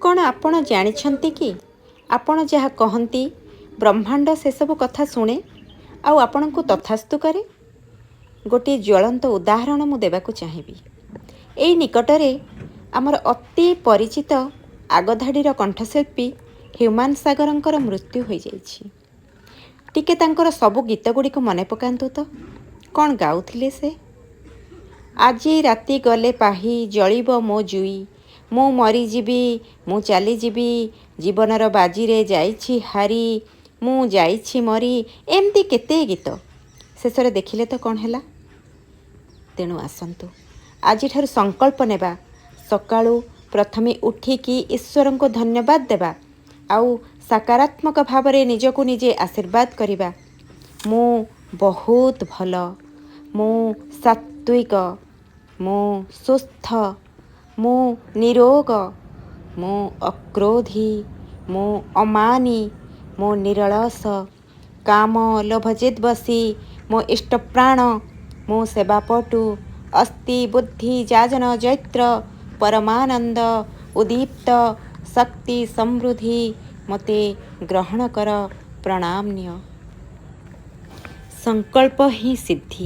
କ'ଣ ଆପଣ ଜାଣିଛନ୍ତି କି ଆପଣ ଯାହା କହନ୍ତି ବ୍ରହ୍ମାଣ୍ଡ ସେସବୁ କଥା ଶୁଣେ ଆଉ ଆପଣଙ୍କୁ ତଥାସ୍ତୁ କରେ? ଗୋଟିଏ ଜ୍ୱଳନ୍ତ ଉଦାହରଣ ମୁଁ ଦେବାକୁ ଚାହିଁବି। ଏଇ ନିକଟରେ ଆମର ଅତି ପରିଚିତ ଆଗଧାଡ଼ିର କଣ୍ଠଶିଳ୍ପୀ ହ୍ୟୁମାନ ସାଗରଙ୍କର ମୃତ୍ୟୁ ହୋଇଯାଇଛି। ଟିକେ ତାଙ୍କର ସବୁ ଗୀତଗୁଡ଼ିକୁ ମନେ ପକାନ୍ତୁ ତ, କ'ଣ ଗାଉଥିଲେ ସେ? ଆଜି ରାତି ଗଲେ ପାହି ଜଳିବ ମୋ ଜୁଇ, ମୁଁ ମରିଯିବି, ମୁଁ ଚାଲିଯିବି, ଜୀବନର ବାଜିରେ ଯାଇଛି ହାରି, ମୁଁ ଯାଇଛି ମରି, ଏମିତି କେତେ ଗୀତ। ଶେଷରେ ଦେଖିଲେ ତ କ'ଣ ହେଲା। ତେଣୁ ଆସନ୍ତୁ ଆଜିଠାରୁ ସଂକଳ୍ପ ନେବା, ସକାଳୁ ପ୍ରଥମେ ଉଠିକି ଈଶ୍ୱରଙ୍କୁ ଧନ୍ୟବାଦ ଦେବା ଆଉ ସକାରାତ୍ମକ ଭାବରେ ନିଜକୁ ନିଜେ ଆଶୀର୍ବାଦ କରିବା। ମୁଁ ବହୁତ ଭଲ, ମୁଁ ସାତ୍ୱିକ, ମୁଁ ସୁସ୍ଥ, ମୁଁ ନିରୋଗ, ମୁଁ ଅକ୍ରୋଧୀ, ମୁଁ ଅମାନୀ, ମୁଁ ନିରଳସ, କାମ ଲୋଭ ଜିଦ୍ ବସି, ମୋ ଇଷ୍ଟପ୍ରାଣ, ମୁଁ ସେବାପଟୁ, ଅସ୍ତି ବୁଦ୍ଧି ଯାଜନ ଜୈତ୍ର, ପରମାନନ୍ଦ ଉଦ୍ଦୀପ୍ତ, ଶକ୍ତି ସମୃଦ୍ଧି, ମୋତେ ଗ୍ରହଣ କର, ପ୍ରଣାମ ନିଅ। ସଂକଳ୍ପ ହିଁ ସିଦ୍ଧି।